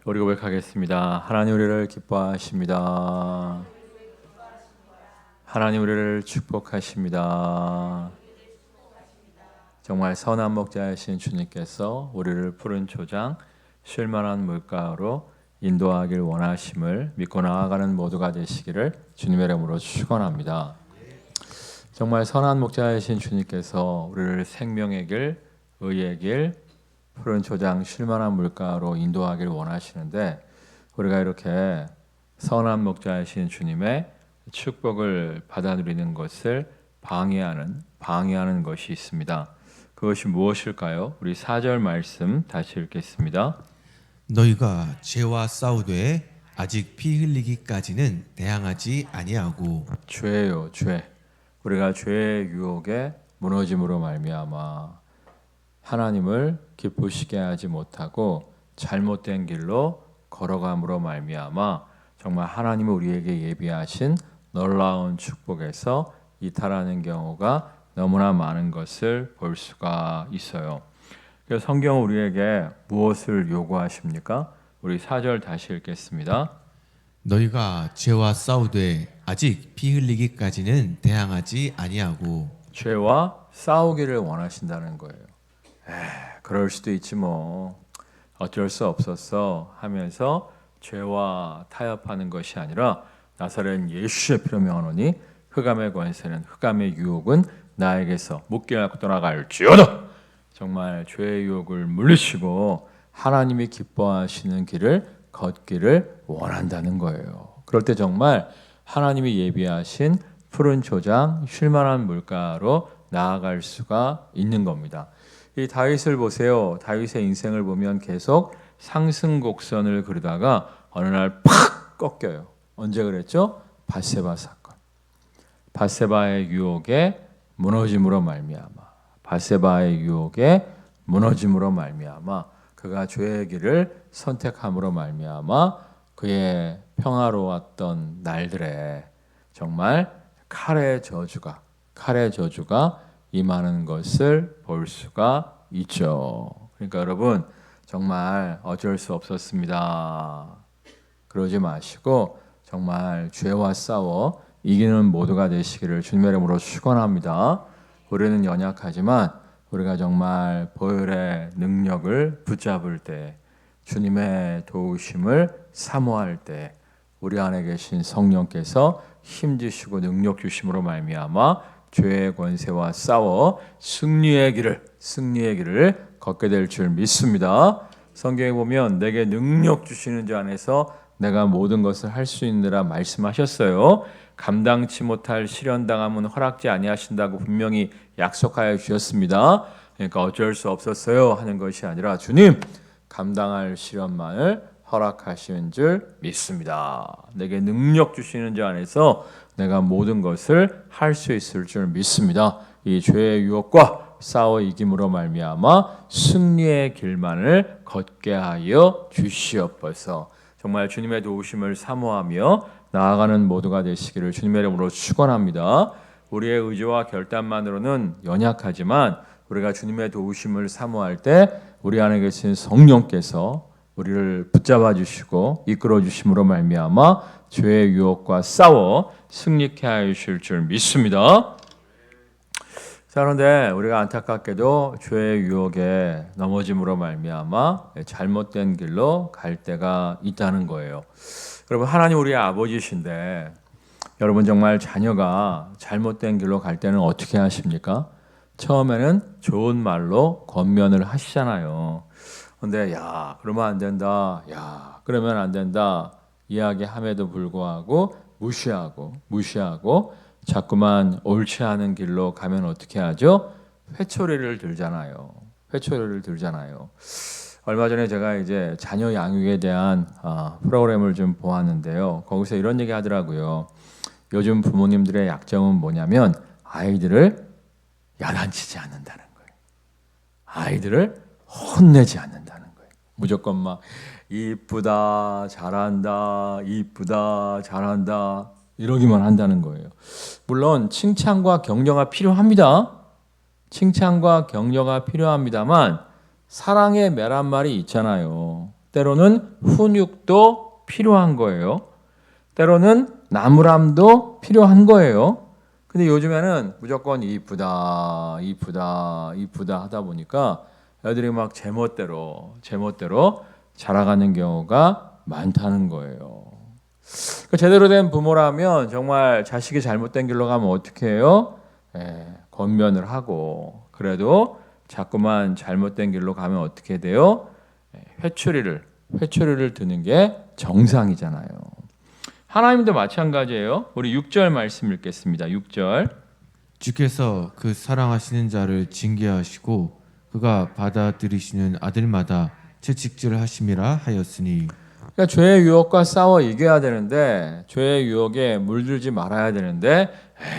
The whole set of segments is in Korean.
우리 고백하겠습니다. 하나님 우리를 기뻐하십니다. 하나님 우리를 축복하십니다. 정말 선한 목자이신 주님께서 우리를 푸른 초장 쉴만한 물가로 인도하길 원하심을 믿고 나아가는 모두가 되시기를 주님의 이름으로 축원합니다. 정말 선한 목자이신 주님께서 우리를 생명의 길, 의의 길, 푸른 초장 쉴만한 물가로 인도하길 원하시는데 우리가 이렇게 선한 목자이신 주님의 축복을 받아 누리는 것을 방해하는 것이 있습니다. 그것이 무엇일까요? 우리 4절 말씀 다시 읽겠습니다. 너희가 죄와 싸우되 아직 피 흘리기까지는 대항하지 아니하고. 죄요, 죄. 우리가 죄의 유혹에 무너짐으로 말미암아 하나님을 기쁘시게 하지 못하고 잘못된 길로 걸어감으로 말미암아 정말 하나님은 우리에게 예비하신 놀라운 축복에서 이탈하는 경우가 너무나 많은 것을 볼 수가 있어요. 그래서 성경은 우리에게 무엇을 요구하십니까? 우리 4절 다시 읽겠습니다. 너희가 죄와 싸우되 아직 피 흘리기까지는 대항하지 아니하고. 죄와 싸우기를 원하신다는 거예요. 그럴 수도 있지 뭐 어쩔 수 없었어 하면서 죄와 타협하는 것이 아니라 나사렛 예수의 피로 명하노니 흑암의 권세는 흑암의 유혹은 나에게서 묻게 하고 떠나갈지어다. 정말 죄의 유혹을 물리치고 하나님이 기뻐하시는 길을 걷기를 원한다는 거예요. 그럴 때 정말 하나님이 예비하신 푸른 초장 쉴만한 물가로 나아갈 수가 있는 겁니다. 이 다윗을 보세요. 다윗의 인생을 보면 계속 상승 곡선을 그리다가 어느 날 팍 꺾여요. 언제 그랬죠? 밧세바 사건. 밧세바의 유혹에 무너짐으로 말미암아. 밧세바의 유혹에 무너짐으로 말미암아 그가 죄의 길을 선택함으로 말미암아 그의 평화로웠던 날들에 정말 칼의 저주가 임하는 것을 볼 수가 있죠. 그러니까 여러분 정말 어쩔 수 없었습니다. 그러지 마시고 정말 죄와 싸워 이기는 모두가 되시기를 주님의 이름으로 축원합니다. 우리는 연약하지만 우리가 정말 보혈의 능력을 붙잡을 때 주님의 도우심을 사모할 때 우리 안에 계신 성령께서 힘주시고 능력 주심으로 말미암아 죄의 권세와 싸워 승리의 길을 걷게 될 줄 믿습니다. 성경에 보면 내게 능력 주시는 자 안에서 내가 모든 것을 할 수 있느라 말씀하셨어요. 감당치 못할 시련당함은 허락지 아니하신다고 분명히 약속하여 주셨습니다. 그러니까 어쩔 수 없었어요 하는 것이 아니라 주님 감당할 시련만을 허락하시는 줄 믿습니다. 내게 능력 주시는 자 안에서 내가 모든 것을 할 수 있을 줄 믿습니다. 이 죄의 유혹과 싸워 이김으로 말미암아 승리의 길만을 걷게 하여 주시옵소서. 정말 주님의 도우심을 사모하며 나아가는 모두가 되시기를 주님의 이름으로 축원합니다. 우리의 의지와 결단만으로는 연약하지만 우리가 주님의 도우심을 사모할 때 우리 안에 계신 성령께서 우리를 붙잡아 주시고 이끌어 주심으로 말미암아 죄의 유혹과 싸워 승리케 하여 주실 줄 믿습니다. 자, 그런데 우리가 안타깝게도 죄의 유혹에 넘어짐으로 말미암아 잘못된 길로 갈 때가 있다는 거예요. 여러분 하나님 우리의 아버지신데 여러분 정말 자녀가 잘못된 길로 갈 때는 어떻게 하십니까? 처음에는 좋은 말로 권면을 하시잖아요. 근데 야 그러면 안 된다. 야 그러면 안 된다. 이야기함에도 불구하고 무시하고 자꾸만 옳지 않은 길로 가면 어떻게 하죠? 회초리를 들잖아요. 얼마 전에 제가 이제 자녀 양육에 대한 프로그램을 좀 보았는데요. 거기서 이런 얘기 하더라고요. 요즘 부모님들의 약점은 뭐냐면 아이들을 야단치지 않는다는 거예요. 아이들을 혼내지 않는다는 거예요. 무조건 막 이쁘다, 잘한다 이러기만 한다는 거예요. 물론 칭찬과 격려가 필요합니다만 사랑의 매란 말이 있잖아요. 때로는 훈육도 필요한 거예요. 때로는 나무람도 필요한 거예요. 근데 요즘에는 무조건 이쁘다 하다 보니까 애들이 막 제멋대로 자라가는 경우가 많다는 거예요. 그러니까 제대로 된 부모라면 정말 자식이 잘못된 길로 가면 어떻게 해요? 권면을 하고, 그래도 자꾸만 잘못된 길로 가면 어떻게 돼요? 회초리를 드는 게 정상이잖아요. 하나님도 마찬가지예요. 우리 6절 말씀 읽겠습니다. 6절. 주께서 그 사랑하시는 자를 징계하시고 그가 받아들이시는 아들마다 채찍질하심이라 하였으니. 그러니까 죄의 유혹과 싸워 이겨야 되는데, 죄의 유혹에 물들지 말아야 되는데,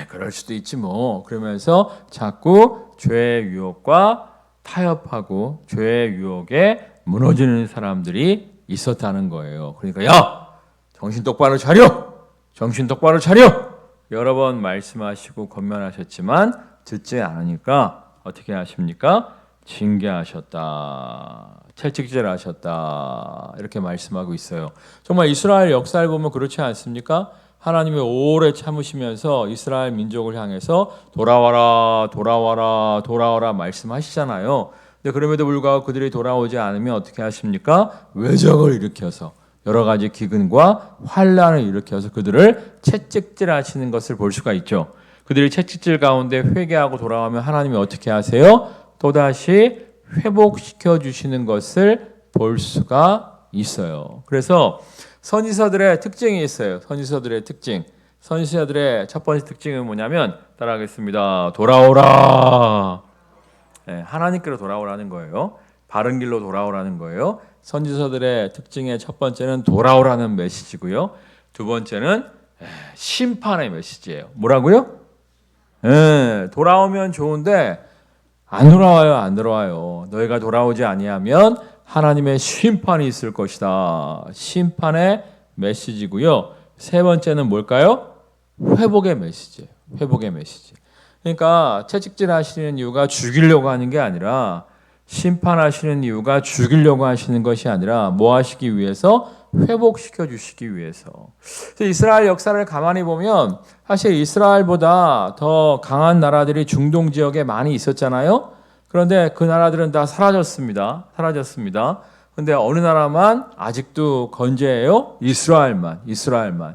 그럴 수도 있지 뭐 그러면서 자꾸 죄의 유혹과 타협하고 죄의 유혹에 무너지는 사람들이 있었다는 거예요. 그러니까 야, 정신 똑바로 차려, 정신 똑바로 차려, 여러 번 말씀하시고 권면하셨지만 듣지 않으니까 어떻게 하십니까? 징계하셨다, 채찍질하셨다, 이렇게 말씀하고 있어요. 정말 이스라엘 역사를 보면 그렇지 않습니까? 하나님이 오래 참으시면서 이스라엘 민족을 향해서 돌아와라 돌아와라 돌아와라 말씀하시잖아요. 근데 그럼에도 불구하고 그들이 돌아오지 않으면 어떻게 하십니까? 외적을 일으켜서 여러 가지 기근과 환란을 일으켜서 그들을 채찍질하시는 것을 볼 수가 있죠. 그들이 채찍질 가운데 회개하고 돌아오면 하나님이 어떻게 하세요? 또다시 회복시켜 주시는 것을 볼 수가 있어요. 그래서 선지서들의 특징이 있어요. 선지서들의 특징. 선지서들의 첫 번째 특징은 뭐냐면, 따라하겠습니다. 돌아오라. 하나님께로 돌아오라는 거예요. 바른 길로 돌아오라는 거예요. 선지서들의 특징의 첫 번째는 돌아오라는 메시지고요. 두 번째는 심판의 메시지예요. 뭐라고요? 돌아오면 좋은데 안 돌아와요. 너희가 돌아오지 아니하면 하나님의 심판이 있을 것이다. 심판의 메시지고요. 세 번째는 뭘까요? 회복의 메시지예요. 회복의 메시지. 그러니까 채찍질 하시는 이유가 죽이려고 하는 게 아니라, 심판하시는 이유가 죽이려고 하시는 것이 아니라 뭐 하시기 위해서? 회복시켜 주시기 위해서. 이스라엘 역사를 가만히 보면 사실 이스라엘보다 더 강한 나라들이 중동 지역에 많이 있었잖아요. 그런데 그 나라들은 다 사라졌습니다. 그런데 어느 나라만 아직도 건재해요? 이스라엘만.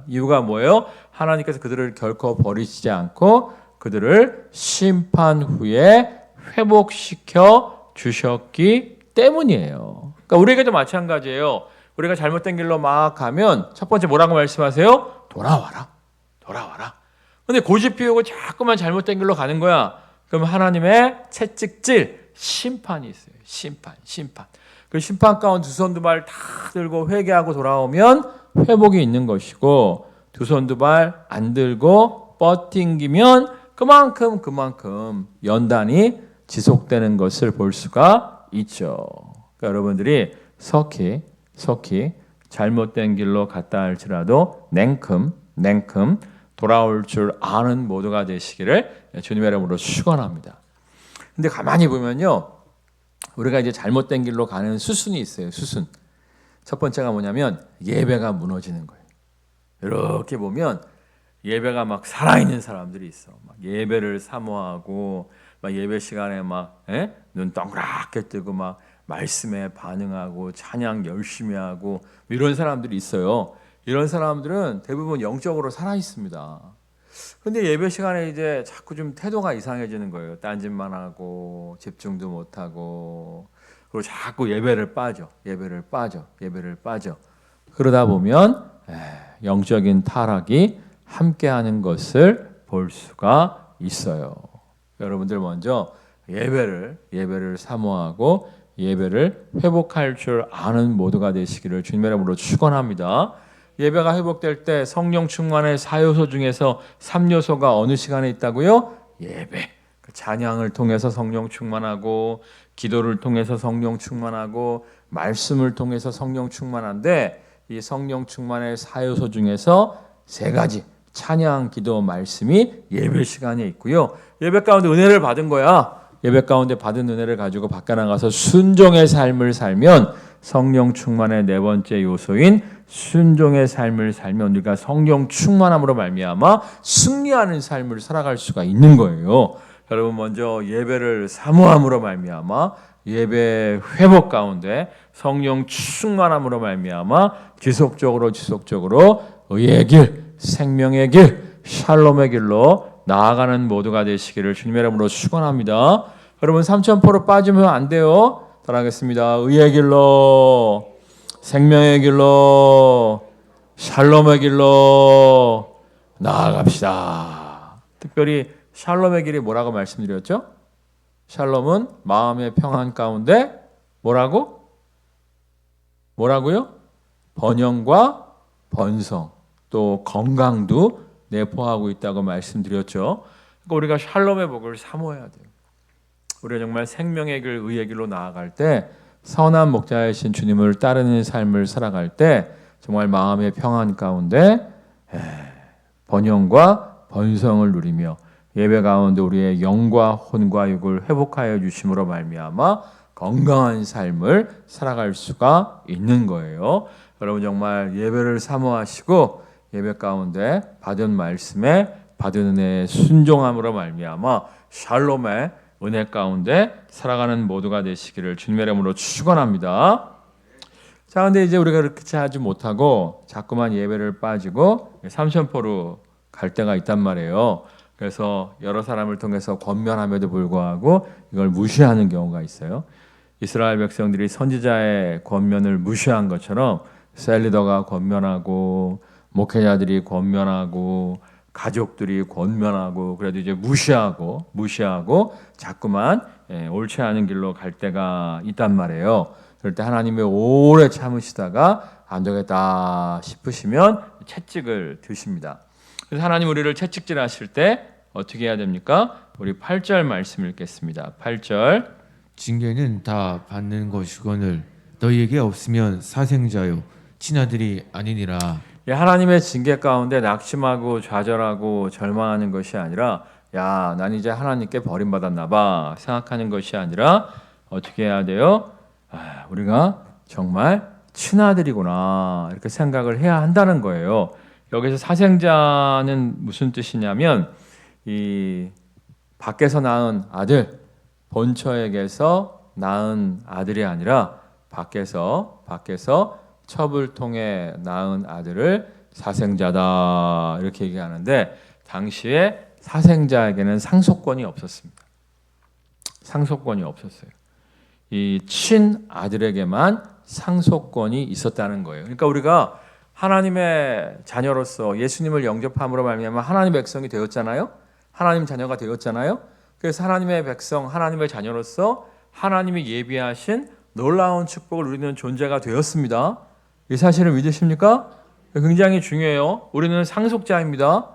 이유가 뭐예요? 하나님께서 그들을 결코 버리시지 않고 그들을 심판 후에 회복시켜 주셨기 때문이에요. 그러니까 우리에게도 마찬가지예요. 우리가 잘못된 길로 막 가면 첫 번째 뭐라고 말씀하세요? 돌아와라. 그런데 고집 피우고 자꾸만 잘못된 길로 가는 거야. 그럼 하나님의 채찍질, 심판이 있어요. 심판. 그 심판 가운데 두 손 두 발 다 들고 회개하고 돌아오면 회복이 있는 것이고, 두 손 두 발 안 들고 뻗팅기면 그만큼 연단이 지속되는 것을 볼 수가 있죠. 그러니까 여러분들이 속히 잘못된 길로 갔다 할지라도 냉큼 돌아올 줄 아는 모두가 되시기를 주님의 이름으로 축원합니다. 근데 가만히 보면요, 우리가 이제 잘못된 길로 가는 수순이 있어요. 수순. 첫 번째가 뭐냐면 예배가 무너지는 거예요. 이렇게 보면 예배가 막 살아있는 사람들이 있어. 막 예배를 사모하고 막 예배 시간에 막 눈 동그랗게 뜨고 막 말씀에 반응하고 찬양 열심히 하고 이런 사람들이 있어요. 이런 사람들은 대부분 영적으로 살아 있습니다. 근데 예배 시간에 이제 자꾸 좀 태도가 이상해지는 거예요. 딴짓만 하고 집중도 못 하고, 그리고 자꾸 예배를 빠져. 그러다 보면 영적인 타락이 함께하는 것을 볼 수가 있어요. 여러분들 먼저 예배를 사모하고 예배를 회복할 줄 아는 모두가 되시기를 주님의 이름으로 축원합니다. 예배가 회복될 때 성령 충만의 4요소 중에서 3요소가 어느 시간에 있다고요? 예배. 찬양을 통해서 성령 충만하고, 기도를 통해서 성령 충만하고, 말씀을 통해서 성령 충만한데, 이 성령 충만의 4요소 중에서 3가지, 찬양, 기도, 말씀이 예배 시간에 있고요. 예배 가운데 은혜를 받은 거야. 예배 가운데 받은 은혜를 가지고 밖에 나가서 순종의 삶을 살면 성령 충만의 네 번째 요소인 순종의 삶을 살면 우리가 성령 충만함으로 말미암아 승리하는 삶을 살아갈 수가 있는 거예요. 여러분 먼저 예배를 사모함으로 말미암아 예배 회복 가운데 성령 충만함으로 말미암아 지속적으로 의의 길, 생명의 길, 샬롬의 길로 나아가는 모두가 되시기를 주님의 이름으로 축원합니다. 여러분 삼천포로 빠지면 안 돼요. 따라하겠습니다. 의의 길로, 생명의 길로, 샬롬의 길로 나아갑시다. 특별히 샬롬의 길이 뭐라고 말씀드렸죠? 샬롬은 마음의 평안 가운데 뭐라고요? 번영과 번성 또 건강도 내포하고 있다고 말씀드렸죠. 그러니까 우리가 샬롬의 복을 사모해야 돼요. 우리가 정말 생명의 길, 의의 길로 나아갈 때 선한 목자이신 주님을 따르는 삶을 살아갈 때 정말 마음의 평안 가운데 번영과 번성을 누리며 예배 가운데 우리의 영과 혼과 육을 회복하여 주심으로 말미암아 건강한 삶을 살아갈 수가 있는 거예요. 여러분 정말 예배를 사모하시고 예배 가운데 받은 말씀에 받은 은혜에 순종함으로 말미암아 샬롬의 은혜 가운데 살아가는 모두가 되시기를 주님의 이름으로 축원합니다. 자, 근데 이제 우리가 그렇게 하지 못하고 자꾸만 예배를 빠지고 삼천포로 갈 때가 있단 말이에요. 그래서 여러 사람을 통해서 권면함에도 불구하고 이걸 무시하는 경우가 있어요. 이스라엘 백성들이 선지자의 권면을 무시한 것처럼 셀리더가 권면하고 목회자들이 권면하고 가족들이 권면하고 그래도 이제 무시하고 자꾸만 옳지 않은 길로 갈 때가 있단 말이에요. 그럴 때 하나님이 오래 참으시다가 안 되겠다 싶으시면 채찍을 드십니다. 그래서 하나님 우리를 채찍질 하실 때 어떻게 해야 됩니까? 우리 8절 말씀 읽겠습니다. 8절 징계는 다 받는 것이거늘 너희에게 없으면 사생자요 친아들이 아니니라. 하나님의 징계 가운데 낙심하고 좌절하고 절망하는 것이 아니라 야, 난 이제 하나님께 버림받았나 봐 생각하는 것이 아니라 어떻게 해야 돼요? 우리가 정말 친아들이구나 이렇게 생각을 해야 한다는 거예요. 여기서 사생자는 무슨 뜻이냐면 이 밖에서 낳은 아들, 본처에게서 낳은 아들이 아니라 밖에서 첩을 통해 낳은 아들을 사생자다 이렇게 얘기하는데 당시에 사생자에게는 상속권이 없었습니다. 상속권이 없었어요. 이 친아들에게만 상속권이 있었다는 거예요. 그러니까 우리가 하나님의 자녀로서 예수님을 영접함으로 말미암아 하나님의 백성이 되었잖아요. 하나님 자녀가 되었잖아요. 그래서 하나님의 백성, 하나님의 자녀로서 하나님이 예비하신 놀라운 축복을 누리는 존재가 되었습니다. 이 사실을 믿으십니까? 굉장히 중요해요. 우리는 상속자입니다.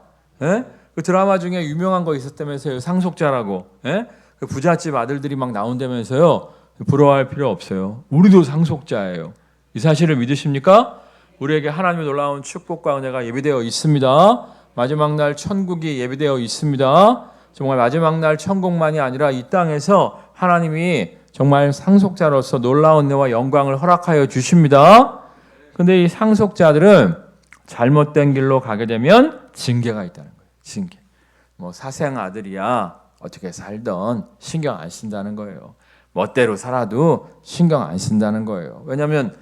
예? 그 드라마 중에 유명한 거 있었다면서요. 상속자라고. 예? 그 부잣집 아들들이 막 나온다면서요. 부러워할 필요 없어요. 우리도 상속자예요. 이 사실을 믿으십니까? 우리에게 하나님의 놀라운 축복과 은혜가 예비되어 있습니다. 마지막 날 천국이 예비되어 있습니다. 정말 마지막 날 천국만이 아니라 이 땅에서 하나님이 정말 상속자로서 놀라운 은혜와 영광을 허락하여 주십니다. 근데 이 상속자들은 잘못된 길로 가게 되면 징계가 있다는 거예요. 징계. 뭐 사생 아들이야 어떻게 살던 신경 안 쓴다는 거예요. 멋대로 살아도 신경 안 쓴다는 거예요. 왜냐하면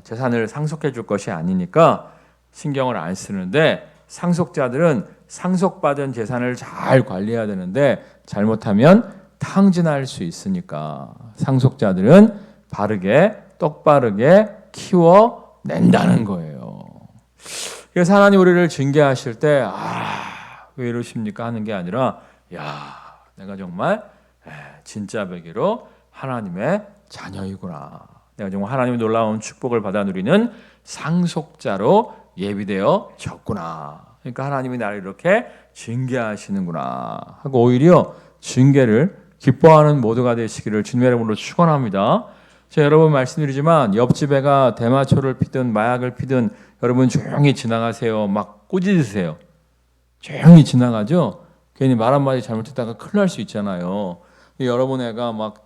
재산을 상속해 줄 것이 아니니까 신경을 안 쓰는데 상속자들은 상속받은 재산을 잘 관리해야 되는데 잘못하면 탕진할 수 있으니까 상속자들은 바르게 똑바르게 키워낸다는 거예요. 그래서 하나님 우리를 징계하실 때 왜 이러십니까 하는 게 아니라 내가 정말 진짜 베개로 하나님의 자녀이구나. 내가 정말 하나님의 놀라운 축복을 받아 누리는 상속자로 예비되어 졌구나. 그러니까 하나님이 나를 이렇게 징계하시는구나 하고 오히려 징계를 기뻐하는 모두가 되시기를 주님의 이름으로 축원합니다. 제가 여러 번 말씀드리지만 옆집 애가 대마초를 피든 마약을 피든 여러분 조용히 지나가세요. 막 꾸짖으세요. 조용히 지나가죠. 괜히 말 한마디 잘못했다가 큰일 날 수 있잖아요. 여러분 애가 막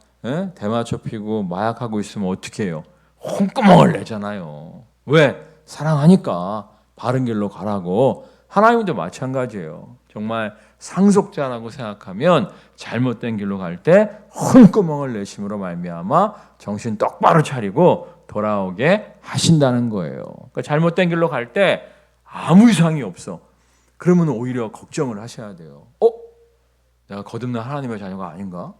대마초 피고 마약하고 있으면 어떻게 해요? 홍구멍을 내잖아요. 왜? 사랑하니까 바른 길로 가라고. 하나님도 마찬가지예요. 정말 상속자라고 생각하면 잘못된 길로 갈 때 홍구멍을 내심으로 말미암아 정신 똑바로 차리고 돌아오게 하신다는 거예요. 그러니까 잘못된 길로 갈 때 아무 이상이 없어. 그러면 오히려 걱정을 하셔야 돼요. 내가 거듭난 하나님의 자녀가 아닌가?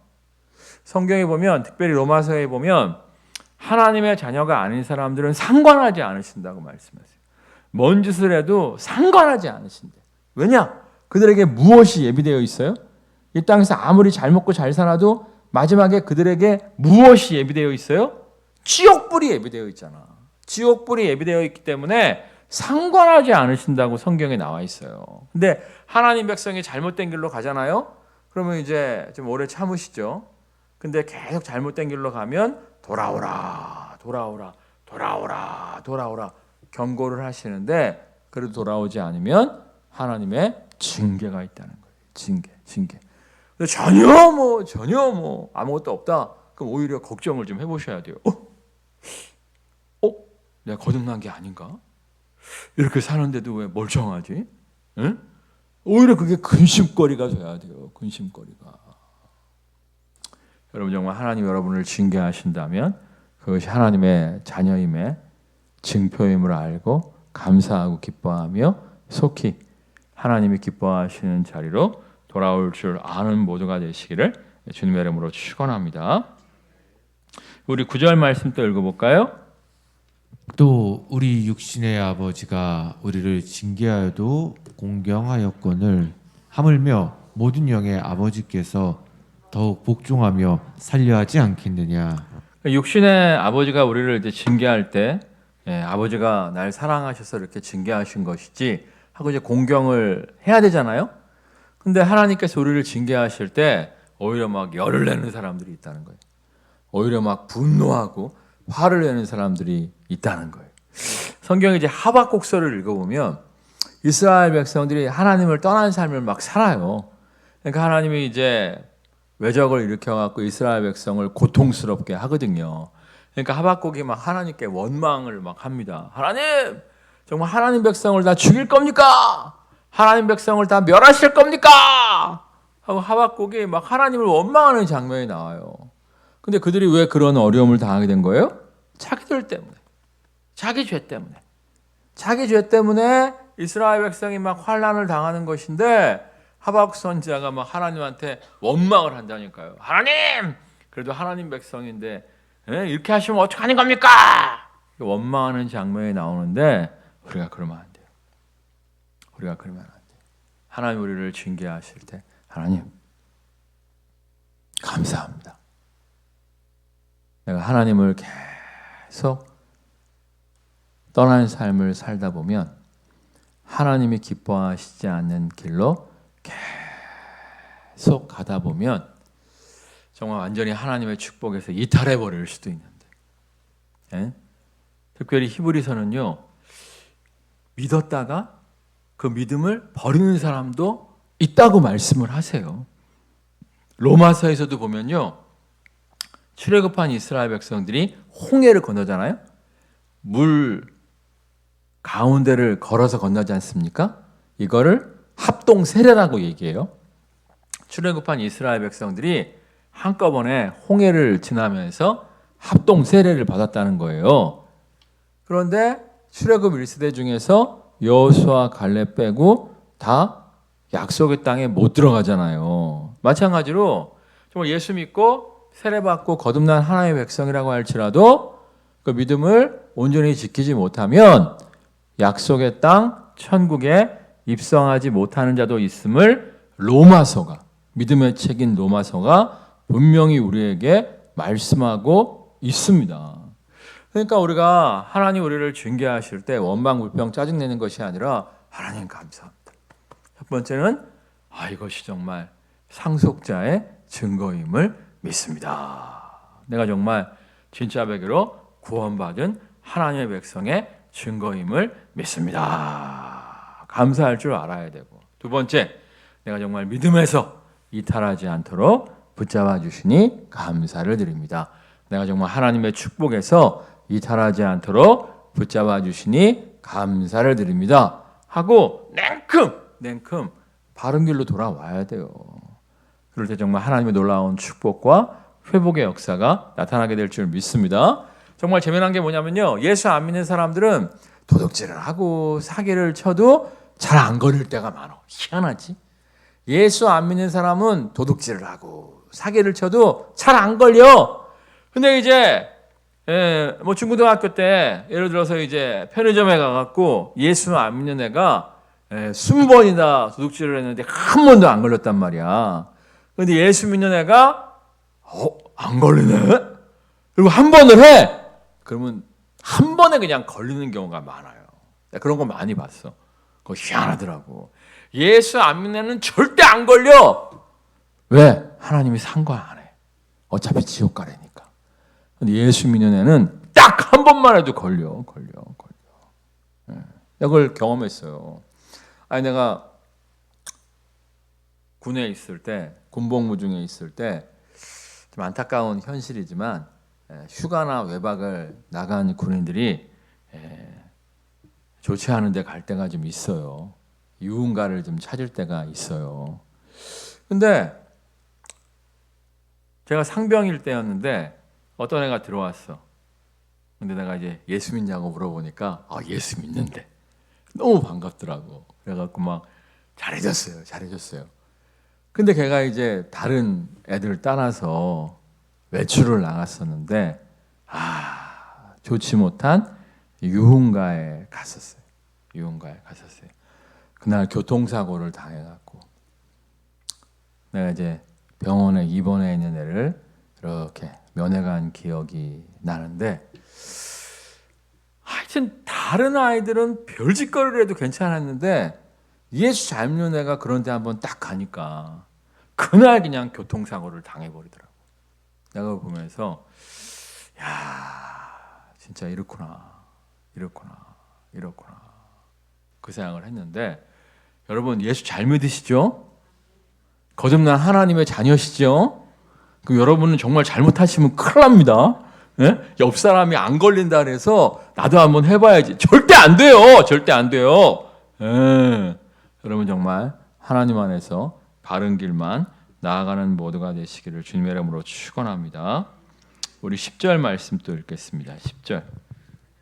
성경에 보면, 특별히 로마서에 보면 하나님의 자녀가 아닌 사람들은 상관하지 않으신다고 말씀하세요. 뭔 짓을 해도 상관하지 않으신대. 왜냐? 그들에게 무엇이 예비되어 있어요? 이 땅에서 아무리 잘 먹고 잘 살아도 마지막에 그들에게 무엇이 예비되어 있어요? 지옥불이 예비되어 있잖아. 지옥불이 예비되어 있기 때문에 상관하지 않으신다고 성경에 나와 있어요. 근데 하나님 백성이 잘못된 길로 가잖아요. 그러면 이제 좀 오래 참으시죠. 근데 계속 잘못된 길로 가면 돌아오라, 돌아오라, 돌아오라, 돌아오라 경고를 하시는데, 그래도 돌아오지 않으면 하나님의 징계가 있다는 거예요. 징계. 근데 전혀 아무것도 없다. 그럼 오히려 걱정을 좀 해보셔야 돼요. 내가 거듭난 게 아닌가? 이렇게 사는데도 왜 멀쩡하지? 응? 오히려 그게 근심거리가 돼야 돼요. 근심거리가. 여러분, 정말 하나님 여러분을 징계하신다면 그것이 하나님의 자녀임의 증표임을 알고 감사하고 기뻐하며 속히 하나님이 기뻐하시는 자리로 돌아올 줄 아는 모두가 되시기를 주님의 이름으로 축원합니다. 우리 9절 말씀 또 읽어볼까요? 또 우리 육신의 아버지가 우리를 징계하여도 공경하였거늘 하물며 모든 영의 아버지께서 더욱 복종하며 살려하지 않겠느냐. 육신의 아버지가 우리를 이제 징계할 때, 아버지가 날 사랑하셔서 이렇게 징계하신 것이지 하고 이제 공경을 해야 되잖아요. 근데 하나님께서 우리를 징계하실 때 오히려 막 열을 내는 사람들이 있다는 거예요. 오히려 막 분노하고 화를 내는 사람들이 있다는 거예요. 성경에 이제 하박국서를 읽어보면 이스라엘 백성들이 하나님을 떠난 삶을 막 살아요. 그러니까 하나님이 이제 외적을 일으켜갖고 이스라엘 백성을 고통스럽게 하거든요. 그러니까 하박국이 막 하나님께 원망을 막 합니다. 하나님, 정말 하나님 백성을 다 죽일 겁니까? 하나님 백성을 다 멸하실 겁니까? 하고 하박국이 막 하나님을 원망하는 장면이 나와요. 근데 그들이 왜 그런 어려움을 당하게 된 거예요? 자기들 때문에. 자기 죄 때문에. 자기 죄 때문에 이스라엘 백성이 막 환난을 당하는 것인데 하박국 선지자가 막 하나님한테 원망을 한다니까요. 하나님! 그래도 하나님 백성인데 이렇게 하시면 어떡하는 겁니까? 원망하는 장면이 나오는데 우리가 그러면 안 돼요. 우리가 그러면 안 돼요. 하나님 우리를 징계하실 때 하나님 감사합니다. 내가 하나님을 계속 떠난 삶을 살다 보면 하나님이 기뻐하시지 않는 길로 계속 가다 보면 정말 완전히 하나님의 축복에서 이탈해 버릴 수도 있는데, 특별히 히브리서는요, 믿었다가 그 믿음을 버리는 사람도 있다고 말씀을 하세요. 로마서에서도 보면요, 출애굽한 이스라엘 백성들이 홍해를 건너잖아요. 물 가운데를 걸어서 건너지 않습니까? 이거를 합동 세례라고 얘기해요. 출애굽한 이스라엘 백성들이 한꺼번에 홍해를 지나면서 합동 세례를 받았다는 거예요. 그런데 출애굽 1세대 중에서 여호수아 갈렙 빼고 다 약속의 땅에 못 들어가잖아요. 마찬가지로 정말 예수 믿고 세례받고 거듭난 하나님의 백성이라고 할지라도 그 믿음을 온전히 지키지 못하면 약속의 땅 천국에 입성하지 못하는 자도 있음을 로마서가, 믿음의 책인 로마서가 분명히 우리에게 말씀하고 있습니다. 그러니까 우리가 하나님 우리를 징계하실 때 원망, 불평, 짜증내는 것이 아니라 하나님 감사합니다. 첫 번째는 이것이 정말 상속자의 증거임을 믿습니다. 내가 정말 진짜 베개로 구원받은 하나님의 백성의 증거임을 믿습니다. 감사할 줄 알아야 되고, 두 번째, 내가 정말 믿음에서 이탈하지 않도록 붙잡아 주시니 감사를 드립니다. 내가 정말 하나님의 축복에서 이탈하지 않도록 붙잡아 주시니 감사를 드립니다 하고 냉큼 바른 길로 돌아와야 돼요. 그럴 때 정말 하나님의 놀라운 축복과 회복의 역사가 나타나게 될 줄 믿습니다. 정말 재미난 게 뭐냐면요, 예수 안 믿는 사람들은 도둑질을 하고 사기를 쳐도 잘 안 걸릴 때가 많아. 희한하지? 예수 안 믿는 사람은 도둑질을 하고 사기를 쳐도 잘 안 걸려. 근데 이제 뭐 중고등학교 때 예를 들어서 이제 편의점에 가갖고 예수 안 믿는 애가 20번이나 도둑질을 했는데 한 번도 안 걸렸단 말이야. 근데 예수 믿는 애가 안 걸리네? 그리고 한 번을 해! 그러면 한 번에 그냥 걸리는 경우가 많아요. 그런 거 많이 봤어. 그거 희한하더라고. 예수 안 믿는 애는 절대 안 걸려! 왜? 하나님이 상관 안 해. 어차피 지옥 가래니까. 근데 예수 믿는 애는 딱 한 번만 해도 걸려. 그걸 경험했어요. 아니, 내가 군에 있을 때, 군복무 중에 있을 때, 좀 안타까운 현실이지만 휴가나 외박을 나간 군인들이 좋지 않은 데 갈 때가 좀 있어요. 유흥가를 좀 찾을 때가 있어요. 근데 제가 상병일 때였는데 어떤 애가 들어왔어. 근데 내가 이제 예수 믿냐고 물어보니까 예수 믿는데 너무 반갑더라고. 그래갖고 막 잘해줬어요. 근데 걔가 이제 다른 애들 따라서 외출을 나갔었는데 좋지 못한 유흥가에 갔었어요. 그날 교통사고를 당해갖고 내가 이제 병원에 입원해 있는 애를 이렇게 면회간 기억이 나는데, 하여튼 다른 아이들은 별짓거리를 해도 괜찮았는데 예수 잘 믿는 애가 그런 데 한번 딱 가니까 그날 그냥 교통사고를 당해버리더라고. 내가 보면서 진짜 이렇구나 그 생각을 했는데, 여러분 예수 잘 믿으시죠? 거듭난 하나님의 자녀시죠? 그 여러분은 정말 잘못하시면 큰일 납니다. 예? 옆 사람이 안 걸린다 그래서 나도 한번 해봐야지. 절대 안 돼요. 예. 여러분 정말 하나님 안에서 바른 길만 나아가는 모두가 되시기를 주님의 이름으로 축원합니다. 우리 10절 말씀 또 읽겠습니다. 10절.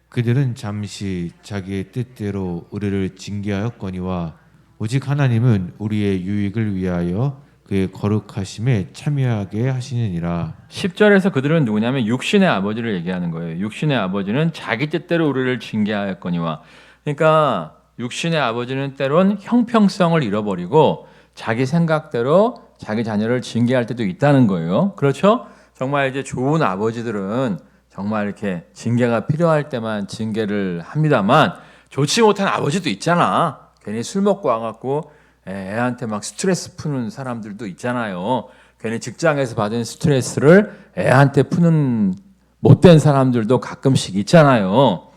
그들은 잠시 자기의 뜻대로 우리를 징계하였거니와 오직 하나님은 우리의 유익을 위하여 그의 거룩하심에 참여하게 하시느니라. 10절에서 그들은 누구냐면 육신의 아버지를 얘기하는 거예요. 육신의 아버지는 자기 뜻대로 우리를 징계하였거니와. 그러니까 육신의 아버지는 때론 형평성을 잃어버리고 자기 생각대로 자기 자녀를 징계할 때도 있다는 거예요. 그렇죠? 정말 이제 좋은 아버지들은 정말 이렇게 징계가 필요할 때만 징계를 합니다만, 좋지 못한 아버지도 있잖아. 괜히 술 먹고 와갖고 애한테 막 스트레스 푸는 사람들도 있잖아요. 괜히 직장에서 받은 스트레스를 애한테 푸는 못된 사람들도 가끔씩 있잖아요.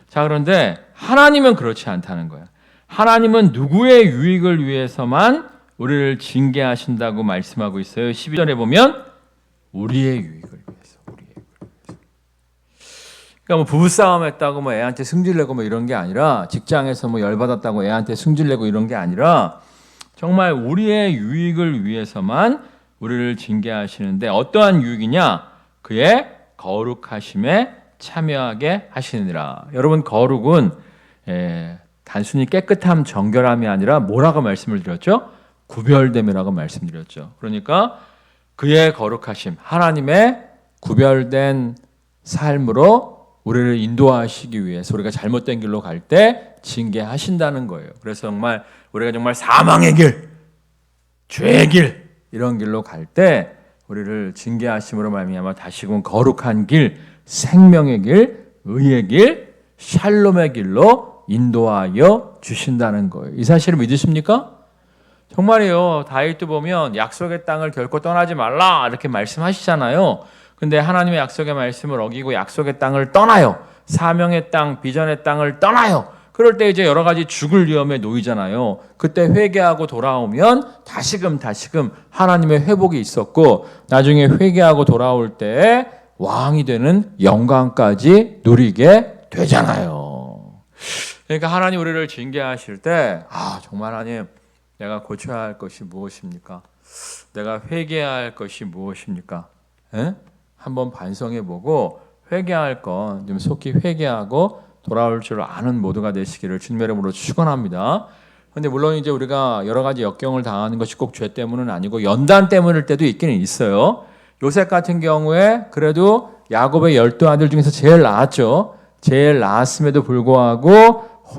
자, 그런데 하나님은 그렇지 않다는 거야. 하나님은 누구의 유익을 위해서만 우리를 징계하신다고 말씀하고 있어요. 12절에 보면 우리의 유익을 위해서. 그러니까 뭐 부부싸움 했다고 뭐 애한테 승질내고 뭐 이런 게 아니라, 직장에서 뭐 열받았다고 애한테 승질내고 이런 게 아니라, 정말 우리의 유익을 위해서만 우리를 징계하시는데, 어떠한 유익이냐? 그의 거룩하심에 참여하게 하시느니라. 여러분, 거룩은 단순히 깨끗함, 정결함이 아니라 뭐라고 말씀을 드렸죠? 구별됨이라고 말씀드렸죠. 그러니까 그의 거룩하심, 하나님의 구별된 삶으로 우리를 인도하시기 위해서 우리가 잘못된 길로 갈 때 징계하신다는 거예요. 그래서 정말 우리가 정말 사망의 길, 죄의 길, 이런 길로 갈 때 우리를 징계하심으로 말미암아 다시금 거룩한 길, 생명의 길, 의의 길, 샬롬의 길로 인도하여 주신다는 거예요. 이 사실을 믿으십니까? 정말이요. 다윗도 보면 약속의 땅을 결코 떠나지 말라 이렇게 말씀하시잖아요. 근데 하나님의 약속의 말씀을 어기고 약속의 땅을 떠나요. 사명의 땅, 비전의 땅을 떠나요. 그럴 때 이제 여러 가지 죽을 위험에 놓이잖아요. 그때 회개하고 돌아오면 다시금 하나님의 회복이 있었고, 나중에 회개하고 돌아올 때 왕이 되는 영광까지 누리게 되잖아요. 그러니까 하나님 우리를 징계하실 때 정말 하나님 내가 고쳐야 할 것이 무엇입니까? 내가 회개해야 할 것이 무엇입니까? 한번 반성해보고 회개할 건 좀 속히 회개하고 돌아올 줄 아는 모두가 되시기를 주님의 이름으로 축원합니다. 그런데 물론 이제 우리가 여러 가지 역경을 당하는 것이 꼭 죄 때문은 아니고 연단 때문일 때도 있기는 있어요. 요셉 같은 경우에 그래도 야곱의 12아들 중에서 제일 나았죠. 제일 나았음에도 불구하고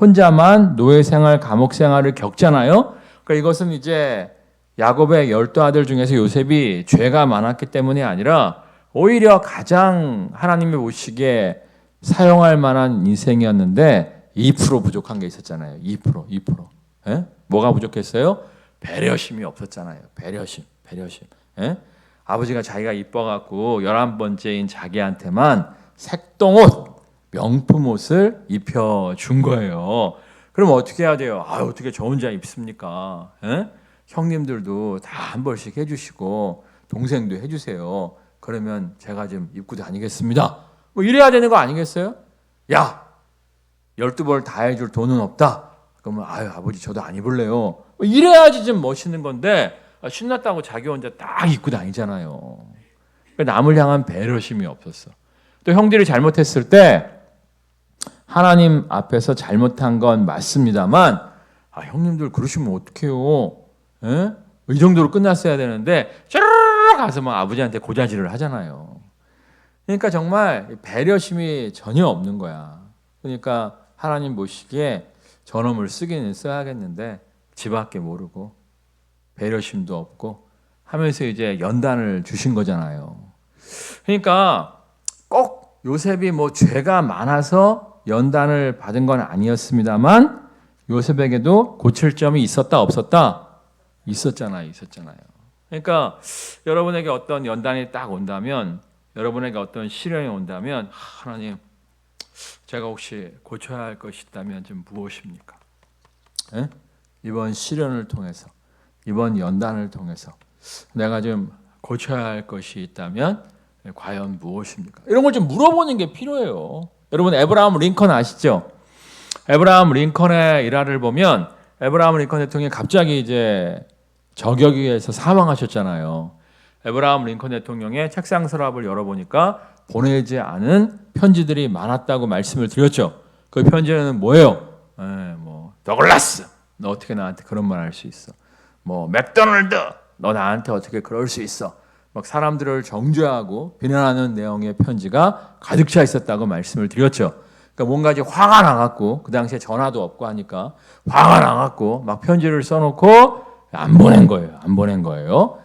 혼자만 노예 생활, 감옥 생활을 겪잖아요. 그러니까 이것은 이제 야곱의 12아들 중에서 요셉이 죄가 많았기 때문이 아니라 오히려 가장 하나님이 보시기에 사용할 만한 인생이었는데 2% 부족한 게 있었잖아요. 2%. 뭐가 부족했어요? 배려심이 없었잖아요. 배려심. 아버지가 자기가 이뻐갖고 11번째인 자기한테만 색동옷, 명품 옷을 입혀준 거예요. 그럼 어떻게 해야 돼요? 어떻게 저 혼자 입습니까? 형님들도 다 한 벌씩 해주시고 동생도 해주세요. 그러면 제가 좀 입고 다니겠습니다. 뭐 이래야 되는 거 아니겠어요? 야, 12벌 다 해줄 돈은 없다. 그러면 아버지 저도 안 입을래요. 뭐 이래야지 좀 멋있는 건데 신났다고 자기 혼자 딱 입고 다니잖아요. 남을 향한 배려심이 없었어. 또 형들이 잘못했을 때 하나님 앞에서 잘못한 건 맞습니다만 형님들 그러시면 어떡해요? 이 정도로 끝났어야 되는데 쭈르르 가서 막 아버지한테 고자질을 하잖아요. 그러니까 정말 배려심이 전혀 없는 거야. 그러니까 하나님 보시기에 저놈을 쓰기는 써야겠는데 지밖에 모르고 배려심도 없고 하면서 이제 연단을 주신 거잖아요. 그러니까 꼭 요셉이 뭐 죄가 많아서 연단을 받은 건 아니었습니다만 요셉에게도 고칠 점이 있었다 없었다? 있었잖아요. 그러니까 여러분에게 어떤 연단이 딱 온다면 여러분에게 어떤 시련이 온다면 하나님 제가 혹시 고쳐야 할 것이 있다면 좀 무엇입니까? 이번 시련을 통해서 이번 연단을 통해서 내가 좀 고쳐야 할 것이 있다면 과연 무엇입니까? 이런 걸 좀 물어보는 게 필요해요. 여러분 에브라함 링컨 아시죠? 에브라함 링컨의 일화를 보면 에브라함 링컨 대통령이 갑자기 이제 저격에 의해서 사망하셨잖아요. 에브라함 링컨 대통령의 책상 서랍을 열어보니까 보내지 않은 편지들이 많았다고 말씀을 드렸죠. 그 편지는 뭐예요? 더글라스, 너 어떻게 나한테 그런 말 할 수 있어? 맥도날드, 너 나한테 어떻게 그럴 수 있어? 막 사람들을 정죄하고 비난하는 내용의 편지가 가득 차 있었다고 말씀을 드렸죠. 그러니까 뭔가 이제 화가 나갖고 그 당시에 전화도 없고 하니까 화가 나갖고 막 편지를 써놓고 안 보낸 거예요.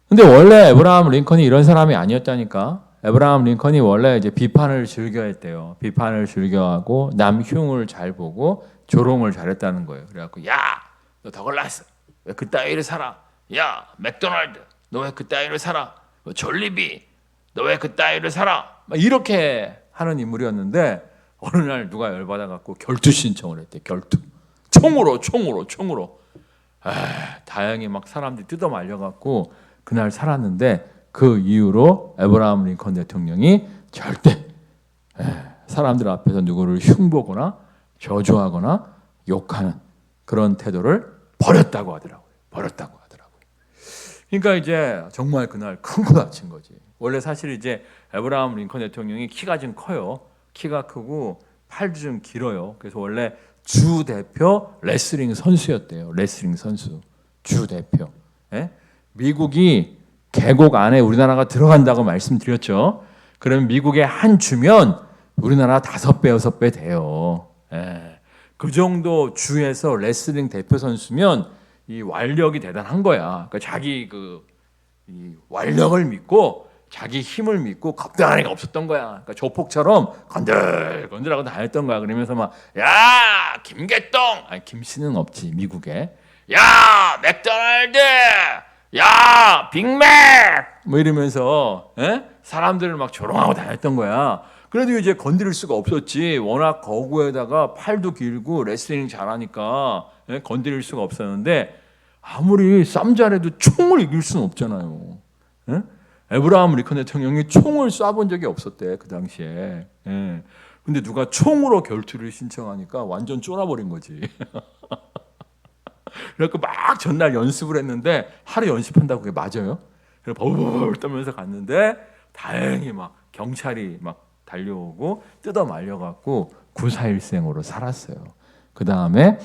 근데 원래 에브라함 링컨이 이런 사람이 아니었다니까. 에브라함 링컨이 원래 이제 비판을 즐겨했대요. 비판을 즐겨하고 남 흉을 잘 보고 조롱을 잘했다는 거예요. 그래갖고 야, 너 더글라스 왜 그따위를 살아? 야, 맥도날드 너 왜 그따위를 살아? 졸리비 너 왜 그따위를 살아? 막 이렇게 하는 인물이었는데 어느 날 누가 열받아갖고 결투 신청을 했대. 결투. 총으로. 다행히 막 사람들이 뜯어 말려갖고 그날 살았는데 그 이후로 에브라함 링컨 대통령이 절대 사람들 앞에서 누구를 흉보거나 저주하거나 욕하는 그런 태도를 버렸다고 하더라고요. 그러니까 이제 정말 그날 큰 거 다친 거지. 원래 사실 이제 에브라함 링컨 대통령이 키가 좀 커요. 키가 크고 팔도 좀 길어요. 그래서 원래 주 대표 레슬링 선수였대요. 레슬링 선수. 주 대표. 미국이 계곡 안에 우리나라가 들어간다고 말씀드렸죠. 그러면 미국의 한 주면 우리나라 5배, 6배 돼요. 그 정도 주에서 레슬링 대표 선수면 이 완력이 대단한 거야. 그러니까 자기 이 완력을 믿고 자기 힘을 믿고 겁당한 애가 없었던 거야. 그러니까 조폭처럼 건들건들하고 다녔던 거야. 그러면서 막 야, 김개똥, 아니 김씨는 없지 미국에. 야, 맥도날드, 야, 빅맥, 뭐 이러면서 사람들을 막 조롱하고 다녔던 거야. 그래도 이제 건드릴 수가 없었지. 워낙 거구에다가 팔도 길고 레슬링 잘하니까 건드릴 수가 없었는데 아무리 쌈 잘해도 총을 이길 수는 없잖아요. 에브라함 리컨 대통령이 총을 쏴본 적이 없었대 그 당시에. 예. 근데 누가 총으로 결투를 신청하니까 완전 쫄아버린 거지. 그래서 막 전날 연습을 했는데 하루 연습한다고 그게 맞아요? 그래서 벌벌 떨면서 갔는데 다행히 막 경찰이 막 달려오고 뜯어 말려갖고 구사일생으로 살았어요. 그 다음에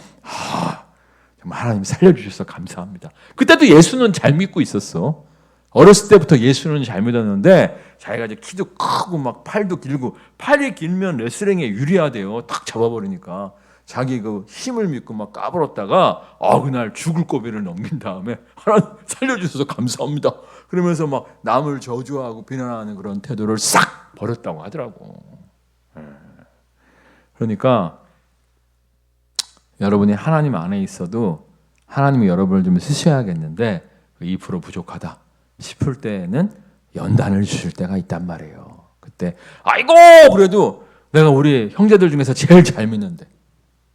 정말 하나님 살려주셔서 감사합니다. 그때도 예수는 잘 믿고 있었어. 어렸을 때부터 예수는 잘 믿었는데 자기가 이제 키도 크고 막 팔도 길고 팔이 길면 레슬링에 유리하대요. 탁 잡아버리니까 자기 그 힘을 믿고 막 까불었다가 그날 죽을 고비를 넘긴 다음에 하나님 살려주셔서 감사합니다. 그러면서 막 남을 저주하고 비난하는 그런 태도를 싹 버렸다고 하더라고. 그러니까 여러분이 하나님 안에 있어도 하나님이 여러분을 좀 쓰셔야겠는데 2% 부족하다 싶을 때는 연단을 주실 때가 있단 말이에요. 그때 아이고 그래도 내가 우리 형제들 중에서 제일 잘 믿는데,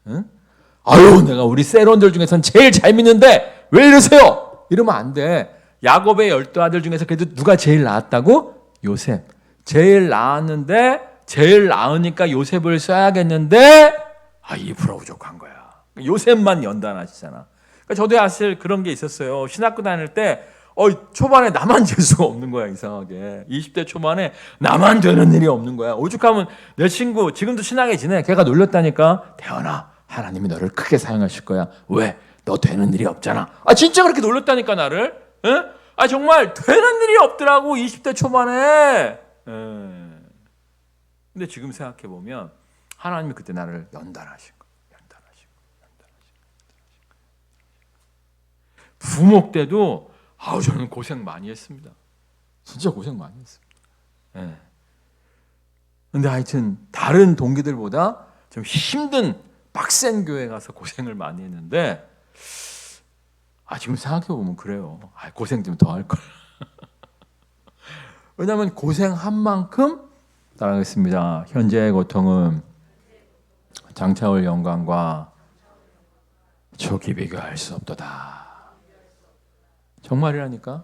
응? 아유 내가 우리 세론들 중에서는 제일 잘 믿는데 왜 이러세요? 이러면 안 돼. 야곱의 12아들 중에서 그래도 누가 제일 나았다고? 요셉. 제일 나았는데 제일 나으니까 요셉을 써야겠는데 2% 부족한 거야. 요셉만 연단하시잖아. 그러니까 저도 사실 그런 게 있었어요. 신학교 다닐 때 초반에 나만 재수가 없는 거야, 이상하게. 20대 초반에 나만 되는 일이 없는 거야. 오죽하면 내 친구 지금도 친하게 지내. 걔가 놀렸다니까. 태연아, 하나님이 너를 크게 사용하실 거야. 왜? 너 되는 일이 없잖아. 진짜 그렇게 놀렸다니까 나를. 에? 정말 되는 일이 없더라고 20대 초반에. 근데 지금 생각해 보면 하나님이 그때 나를 연단하신 거야. 부목 때도 저는 고생 많이 했습니다. 진짜 고생 많이 했습니다. 근데 하여튼 다른 동기들보다 좀 힘든 빡센 교회 가서 고생을 많이 했는데 지금 생각해 보면 그래요. 고생 좀 더 할 걸. 왜냐하면 고생한 만큼 따라하겠습니다. 현재의 고통은 장차올 영광과 초기 비교할 수 없도다. 정말이라니까.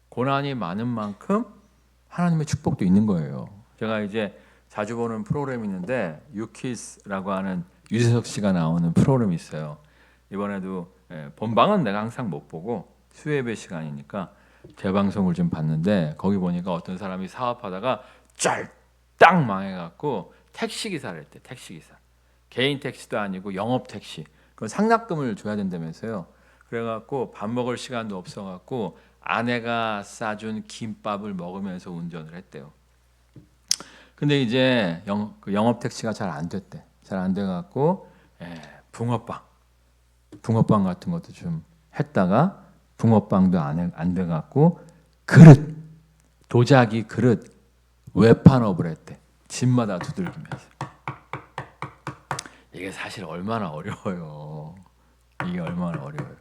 고난이 많은 만큼 하나님의 축복도 있는 거예요. 제가 이제 자주 보는 프로그램이 있는데 유키스라고 하는 유재석 씨가 나오는 프로그램이 있어요. 이번에도 본방은 내가 항상 못 보고 수예배 시간이니까 재방송을 좀 봤는데 거기 보니까 어떤 사람이 사업하다가 쫄딱 망해갖고 택시기사를 했대. 택시기사. 개인 택시도 아니고 영업 택시. 그 상납금을 줘야 된다면서요. 그래갖고 밥 먹을 시간도 없어갖고 아내가 싸준 김밥을 먹으면서 운전을 했대요. 근데 이제 영업 택시가 잘 안 됐대. 잘 안 돼갖고 붕어빵 같은 것도 좀 했다가 붕어빵도 안 돼갖고 그릇, 도자기 그릇 외판업을 했대. 집마다 두들기면서. 이게 사실 얼마나 어려워요. 이게 얼마나 어려워요.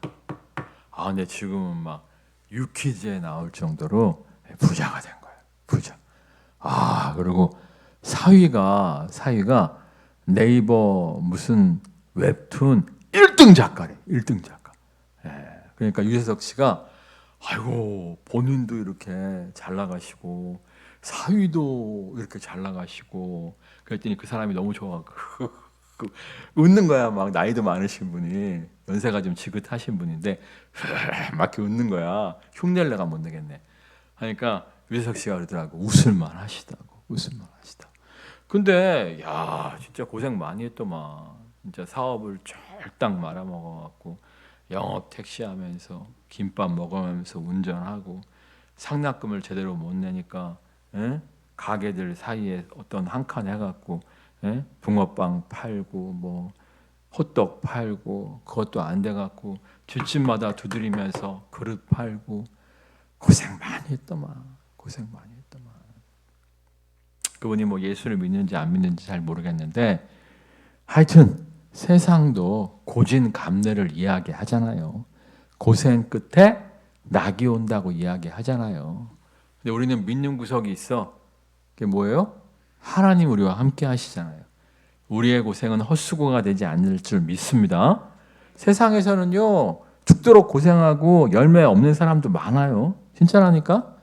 근데 지금은 막 유퀴즈에 나올 정도로 부자가 된 거예요. 부자. 그리고 사위가 네이버 무슨 웹툰 1등 작가래. 1등 작가. 그러니까 유재석 씨가 본인도 이렇게 잘 나가시고 사위도 이렇게 잘 나가시고 그랬더니 그 사람이 너무 좋아하고 웃는 거야. 막 나이도 많으신 분이 연세가 좀 지긋하신 분인데 막 이렇게 웃는 거야. 흉내를 내가 못 내겠네. 하니까 유재석 씨가 그러더라고. 웃을만 하시다고. 근데 진짜 고생 많이 했더만. 진짜 사업을 쫄딱 말아먹어갖고 영업 택시하면서 김밥 먹으면서 운전하고 상납금을 제대로 못 내니까 가게들 사이에 어떤 한 칸 해갖고 붕어빵 팔고 뭐 호떡 팔고 그것도 안 돼갖고 뒷집마다 두드리면서 그릇 팔고 고생 많이 했더만. 그분이 뭐 예수를 믿는지 안 믿는지 잘 모르겠는데 하여튼 세상도 고진감래를 이야기하잖아요. 고생 끝에 낙이 온다고 이야기하잖아요. 근데 우리는 믿는 구석이 있어. 그게 뭐예요? 하나님 우리와 함께 하시잖아요. 우리의 고생은 헛수고가 되지 않을 줄 믿습니다. 세상에서는요 죽도록 고생하고 열매 없는 사람도 많아요. 진짜라니까.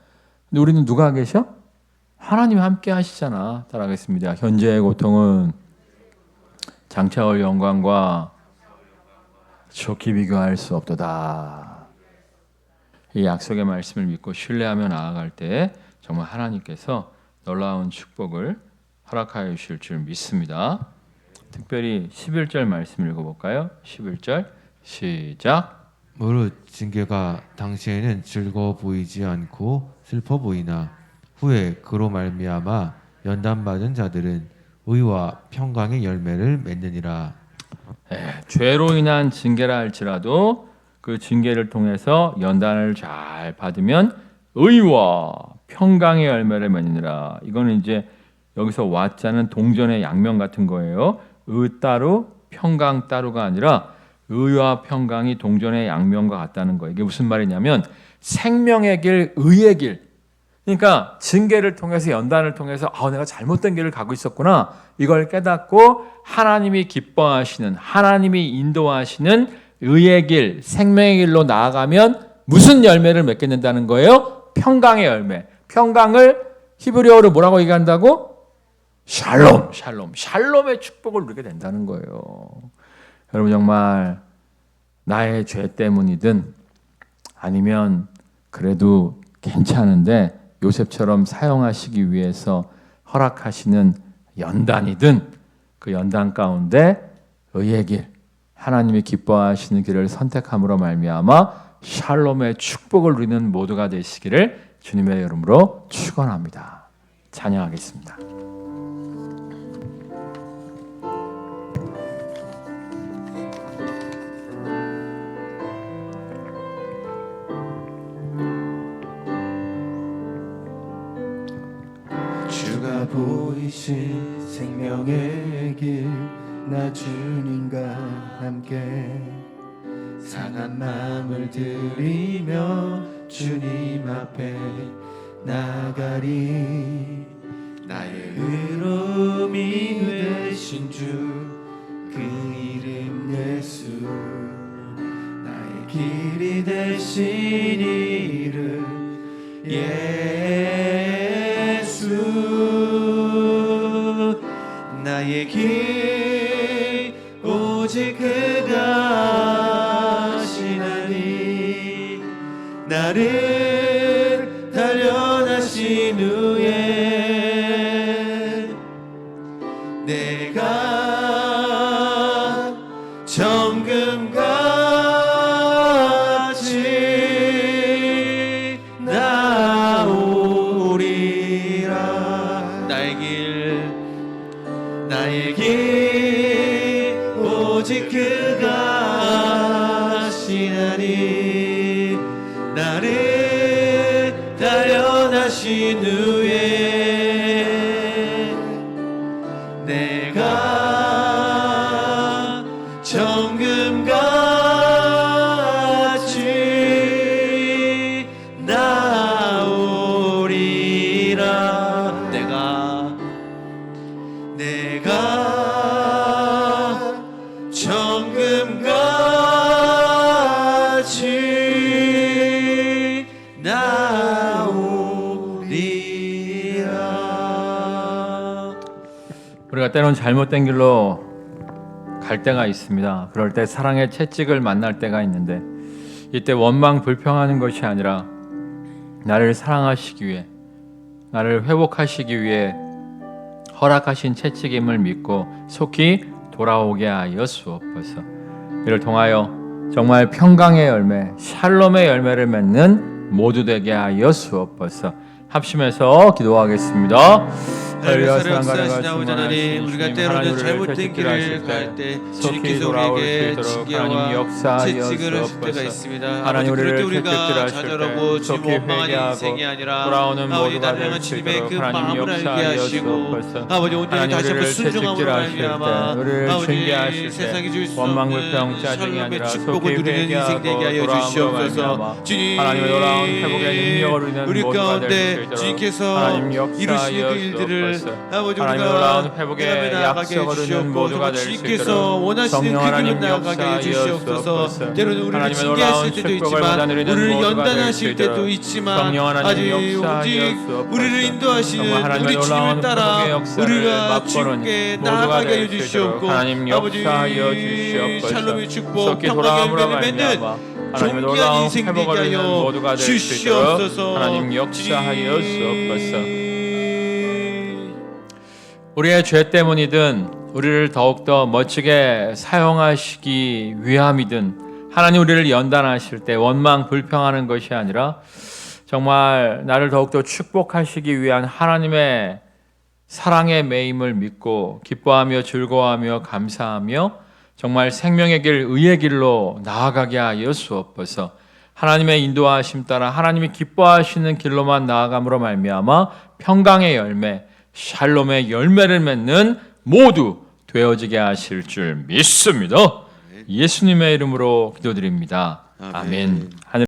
근데 우리는 누가 계셔? 하나님이 함께 하시잖아. 따라하겠습니다. 현재의 고통은 장차올 영광과 좋게 비교할 수 없도다. 이 약속의 말씀을 믿고 신뢰하며 나아갈 때 정말 하나님께서 놀라운 축복을 허락하여 주실 줄 믿습니다. 특별히 11절 말씀 읽어볼까요? 11절 시작. 무릇 징계가 당시에는 즐거워 보이지 않고 슬퍼 보이나 후에 그로 말미암아 연단받은 자들은 의와 평강의 열매를 맺느니라. 죄로 인한 징계라 할지라도 그 징계를 통해서 연단을 잘 받으면 의와 평강의 열매를 맺느니라. 이거는 이제 여기서 와자는 동전의 양면 같은 거예요. 의 따로 평강 따로가 아니라 의와 평강이 동전의 양면과 같다는 거예요. 이게 무슨 말이냐면 생명의 길, 의의 길. 그러니까 징계를 통해서 연단을 통해서 내가 잘못된 길을 가고 있었구나. 이걸 깨닫고 하나님이 기뻐하시는, 하나님이 인도하시는 의의 길, 생명의 길로 나아가면 무슨 열매를 맺게 된다는 거예요? 평강의 열매. 평강을 히브리어로 뭐라고 얘기한다고? 샬롬, 샬롬. 샬롬의 축복을 누리게 된다는 거예요. 여러분 정말 나의 죄 때문이든 아니면 그래도 괜찮은데 요셉처럼 사용하시기 위해서 허락하시는 연단이든 그 연단 가운데 의의 길, 하나님이 기뻐하시는 길을 선택함으로 말미암아 샬롬의 축복을 누리는 모두가 되시기를 주님의 이름으로 축원합니다. 찬양하겠습니다. 주가 보이신 생명의 길 나 주님과 함께 상한 마음을 들이며 주님 앞에 나가리. 나의 의로움이 되신 주 그 이름 예수, 나의 길이 되신 이름 예수. 나의 길 오직 그가 하시나니 나를 단련하신 후에 내가 정금같이 나오리라. 나의 길 오직 그가 하시나니 나를 단련하신 후에 내가 정금같이 나오리라. 내가 정금같이 나오리라. 우리가 때론 잘못된 길로 갈 때가 있습니다. 그럴 때 사랑의 채찍을 만날 때가 있는데 이때 원망 불평하는 것이 아니라 나를 사랑하시기 위해, 나를 회복하시기 위해 허락하신 채찍임을 믿고 속히 돌아오게 하여 주옵소서. 이를 통하여 정말 평강의 열매, 샬롬의 열매를 맺는 모두 되게 하여 주옵소서. 합심해서 기도하겠습니다. 하나님의 사랑 역사하신 아버지 하나님, 우리가 때로는 잘못된 길을 갈 때 주님께서 우리에게 징계와 채찍을 하실 때가 있습니다. 아버지, 그럴 때 우리가 좌절하고 주님 원망하는 인생이 아니라 아버지 나를 향한 주님의 그 마음을 알게 하시고 아버지 온전히 다시 한번 순종함으로 말미암아 아버지 세상이 줄 수 없는 샬롬의 축복을 누리는 인생 되게 하여 주시옵소서. 주님, 우리 가운데 주님께서 이루시는 그 일들을 아버지 하나님 우리가 놀라운 회복의 해가며 나아가게 약속을 얻는 해주시옵고 모두가 될 수 주님께서 있도록 원하시는 성령 그 길로 하나님 나아가게 해주시옵소서. 역사하여 때로는 우리를 하나님의 징계하실 놀라운 때도 축복을 있지만 받아 누리는 우리를 모두가 될수 연단하실 때도 있도록 있지만 성령 하나님 아직 역사하여 오직 주옵소서. 우리를 인도하시는 정말 하나님의 우리 주님을 놀라운 따라 회복의 역사를 우리가 맛보는 주님께 모두가 나아가게 될 수 해주시옵고 있도록 하나님 아버지 역사하여 주시옵소서. 샬롬의 축복 속히 평강의 돌아옴으로 열매를 맺는 말미암아 하나님의 존귀한 놀라운 인생 되게 회복을 누리는 하여 모두가 될 수 있도록 주시옵소서. 하나님 역사하여 주옵소서. 우리의 죄 때문이든 우리를 더욱더 멋지게 사용하시기 위함이든 하나님 우리를 연단하실 때 원망 불평하는 것이 아니라 정말 나를 더욱더 축복하시기 위한 하나님의 사랑의 매임을 믿고 기뻐하며 즐거워하며 감사하며 정말 생명의 길, 의의 길로 나아가게 하여 주옵소서. 하나님의 인도하심 따라 하나님이 기뻐하시는 길로만 나아감으로 말미암아 평강의 열매, 샬롬의 열매를 맺는 모두 되어지게 하실 줄 믿습니다. 예수님의 이름으로 기도드립니다. 아멘. 하늘